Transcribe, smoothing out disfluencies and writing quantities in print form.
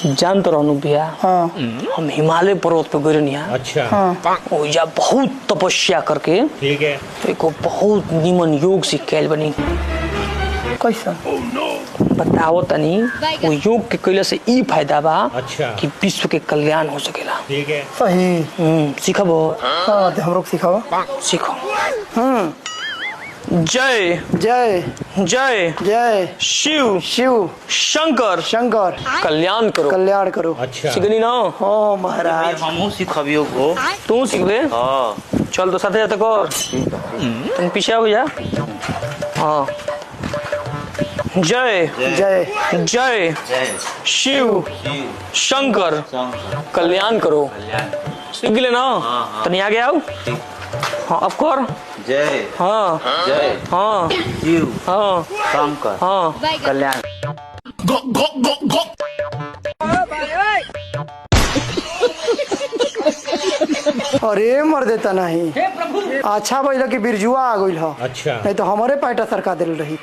जान तो रहनु बिया। हाँ हम हिमालय पर्वत पे गए रहनी। अच्छा हाँ ओइजा बहुत तपस्या करके ठीक है। एको बहुत निमन योग सीख के आइल बनी। कैसन? बताओ तनी वो योग के कैला से ई फायदा बा अच्छा कि विश्व के कल्याण हो सकेला। ठीक है। सही। सीखबो? हाँ तो हमरो सिखाओ। सीखो। जय जय जय जय शिव शिव शंकर शंकर कल्याण करो। कल्याण करो। अच्छा सीखनी ना? हाँ महाराज हमहू सिखबियो को। तू सीखबे? हाँ चल तो साथे जाते कर। तुम पीछे हो जा। हाँ जय जय जय जय शिव शिव शंकर शंकर कल्याण करो। कल्याण। सीख ले ना? हाँ। तनी आगे आओ। हाँ अब कर। जय हाँ जय हाँ शिव हाँ शंकर हाँ कल्याण। अरे मर देता नहीं। अच्छा भइल कि बिरजुआ आ गइल ह। अच्छा नहीं तो हमारे पैटा सरका दिल रही।